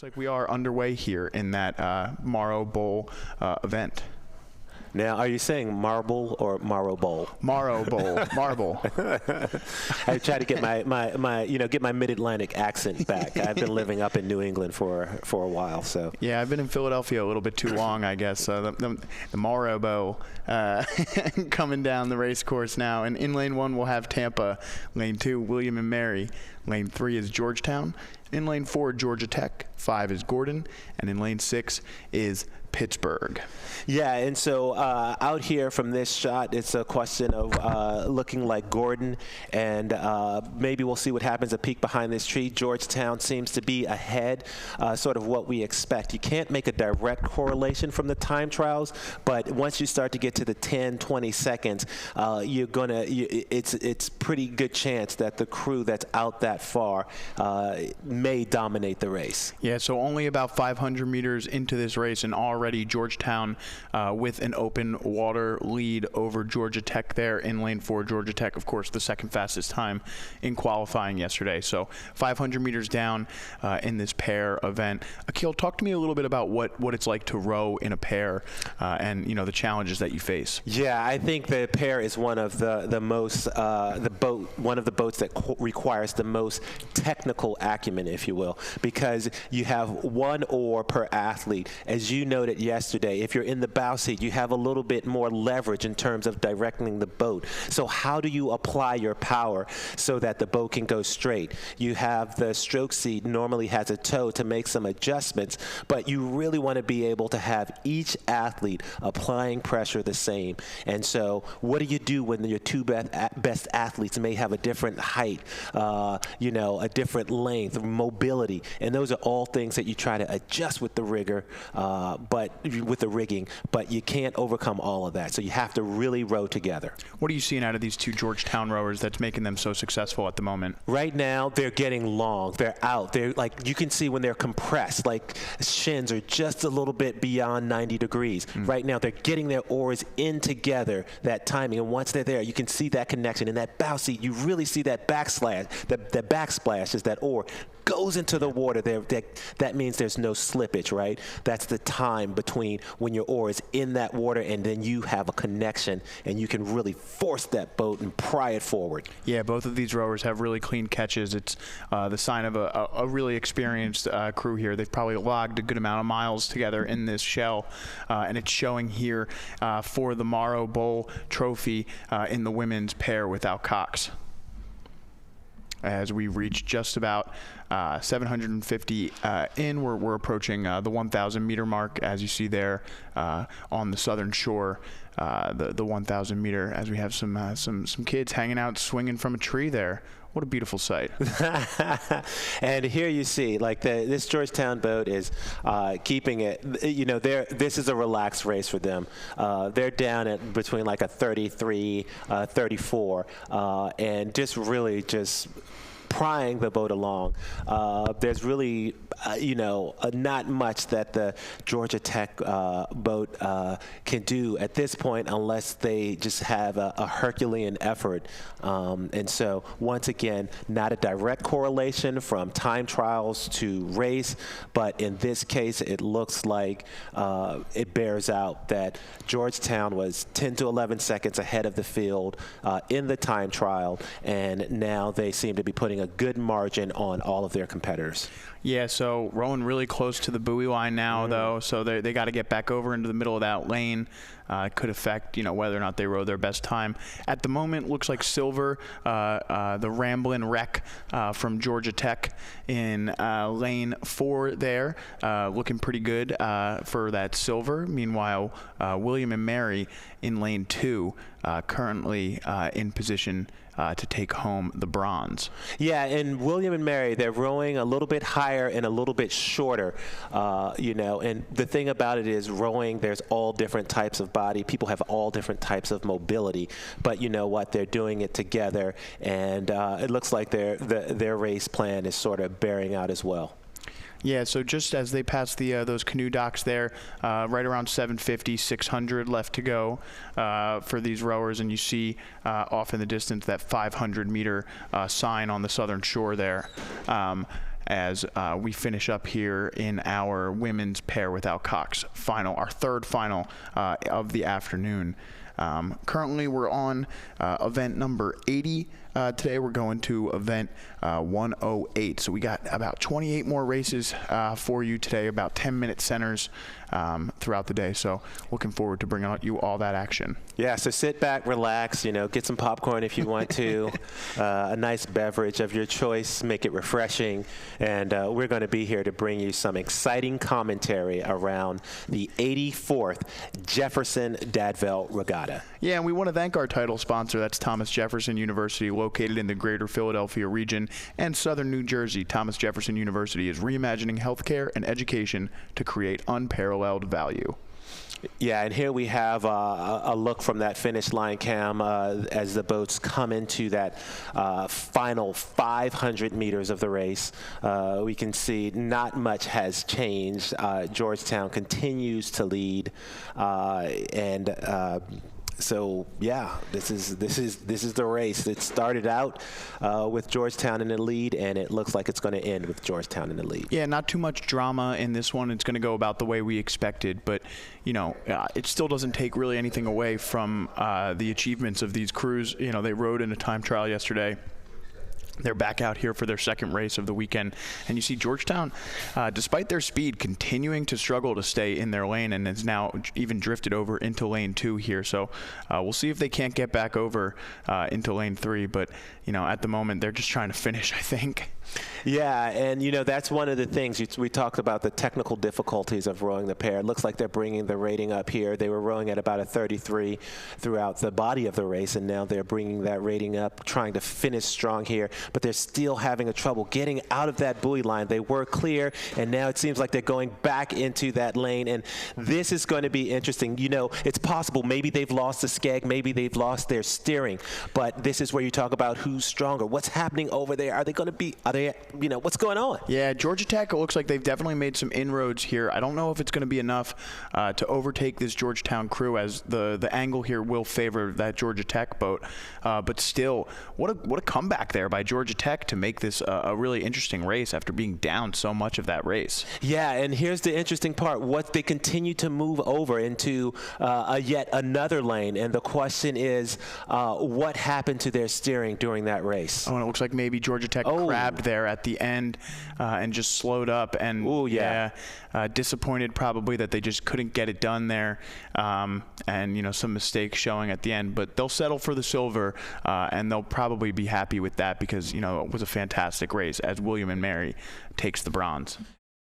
Looks like we are underway here in that Morrow Bowl event. Now, are you saying marble or Morrow Bowl? Morrow Bowl, marble. I try to get my Mid-Atlantic accent back. I've been living up in New England for a while, so. Yeah, I've been in Philadelphia a little bit too long, I guess. The Morrow Bowl coming down the race course now. And in lane 1, we'll have Tampa. Lane 2, William and Mary. Lane 3 is Georgetown. In lane 4, Georgia Tech. 5 is Gordon. And in lane 6 is Pittsburgh. Yeah, and so out here from this shot, it's a question of looking like Gordon, and maybe we'll see what happens. A peek behind this tree. Georgetown seems to be ahead, sort of what we expect. You can't make a direct correlation from the time trials, but once you start to get to the 10, 20 seconds, it's pretty good chance that the crew that's out that far may dominate the race. Yeah, so only about 500 meters into this race, and already Georgetown with an open water lead over Georgia Tech there in lane 4. Georgia Tech, of course, the second fastest time in qualifying yesterday. So 500 meters down in this pair event. Akil, talk to me a little bit about what it's like to row in a pair and the challenges that you face. Yeah, I think the pair is one of one of the boats that requires the most technical acumen, if you will, because you have one oar per athlete. As you noted yesterday, if you're in the bow seat, you have a little bit more leverage in terms of directing the boat. So how do you apply your power so that the boat can go straight? You have the stroke seat normally has a toe to make some adjustments, but you really want to be able to have each athlete applying pressure the same. And so what do you do when your two best athletes may have a different height, a different length, mobility, and those are all things that you try to adjust with the rigging, but you can't overcome all of that. So you have to really row together. What are you seeing out of these two Georgetown rowers that's making them so successful at the moment? Right now, they're getting long. They're out. They're like, you can see when they're compressed, like shins are just a little bit beyond 90 degrees. Right now, they're getting their oars in together, that timing. And once they're there, you can see that connection. In that bow seat, you really see that backsplash. That backsplash is that oar goes into the water there. That means there's no slippage, right? That's the time between when your oar is in that water and then you have a connection and you can really force that boat and pry it forward. Yeah, both of these rowers have really clean catches. It's the sign of a really experienced crew here. They've probably logged a good amount of miles together in this shell, and it's showing here for the Morrow Bowl trophy in the women's pair without Cox. As we reach just about 750 in, we're approaching the 1,000 meter mark, as you see there on the southern shore, the 1,000 meter. As we have some kids hanging out, swinging from a tree there. What a beautiful sight. And here you see, like this Georgetown boat is keeping it, this is a relaxed race for them. They're down at between like a 33, 34, and just prying the boat along. There's really, not much that the Georgia Tech boat can do at this point unless they just have a Herculean effort. And so, once again, not a direct correlation from time trials to race, but in this case, it looks like it bears out that Georgetown was 10 to 11 seconds ahead of the field in the time trial, and now they seem to be putting a good margin on all of their competitors. Yeah, so rowing really close to the buoy line now, though, so they got to get back over into the middle of that lane. It could affect, whether or not they row their best time. At the moment, looks like Silver, the Ramblin' Wreck from Georgia Tech in lane 4 there, looking pretty good for that Silver. Meanwhile, William and Mary in lane 2, currently in position to take home the bronze. Yeah, and William and Mary, they're rowing a little bit higher and a little bit shorter, and the thing about it is rowing, there's all different types of body. People have all different types of mobility, but you know what? They're doing it together, and it looks like their race plan is sort of bearing out as well. Yeah, so just as they pass those canoe docks there, right around 750, 600 left to go for these rowers, and you see off in the distance that 500-meter sign on the southern shore there. as we finish up here in our women's pair without Cox final, our third final of the afternoon. Currently, we're on event number 80. Today, we're going to event 108. So we got about 28 more races for you today, about 10-minute centers throughout the day. So looking forward to bringing you all that action. Yeah, so sit back, relax, get some popcorn if you want to, a nice beverage of your choice, make it refreshing, and we're going to be here to bring you some exciting commentary around the 84th Jefferson Vail Regatta. Yeah, and we want to thank our title sponsor. That's Thomas Jefferson University, located in the greater Philadelphia region and southern New Jersey. Thomas Jefferson University is reimagining healthcare and education to create unparalleled value. Yeah, and here we have a look from that finish line cam as the boats come into that final 500 meters of the race. We can see not much has changed. Georgetown continues to lead, so yeah, this is the race. It started out with Georgetown in the lead, and it looks like it's going to end with Georgetown in the lead. Yeah, not too much drama in this one. It's going to go about the way we expected, but it still doesn't take really anything away from the achievements of these crews. They rode in a time trial yesterday. They're back out here for their second race of the weekend. And you see Georgetown, despite their speed, continuing to struggle to stay in their lane, and has now even drifted over into lane 2 here. So we'll see if they can't get back over into lane 3. But, at the moment, they're just trying to finish, I think. Yeah, and that's one of the things we talked about, the technical difficulties of rowing the pair. It looks like they're bringing the rating up here. They were rowing at about a 33 throughout the body of the race, and now they're bringing that rating up, trying to finish strong here, but they're still having a trouble getting out of that buoy line. They were clear, and now it seems like they're going back into that lane, and this is going to be interesting. It's possible maybe they've lost the skeg, maybe they've lost their steering, but this is where you talk about who's stronger. What's happening over there? Are they going to be, what's going on? Yeah, Georgia Tech, it looks like they've definitely made some inroads here. I don't know if it's going to be enough to overtake this Georgetown crew, as the angle here will favor that Georgia Tech boat. But still, what a comeback there by Georgia Tech to make this a really interesting race after being down so much of that race. Yeah, and here's the interesting part. What they continue to move over into yet another lane, and the question is, what happened to their steering during that race? Oh, and it looks like maybe Georgia Tech crabbed there at the end and just slowed up. And disappointed probably that they just couldn't get it done there, and some mistakes showing at the end. But they'll settle for the silver, and they'll probably be happy with that because it was a fantastic race as William and Mary takes the bronze.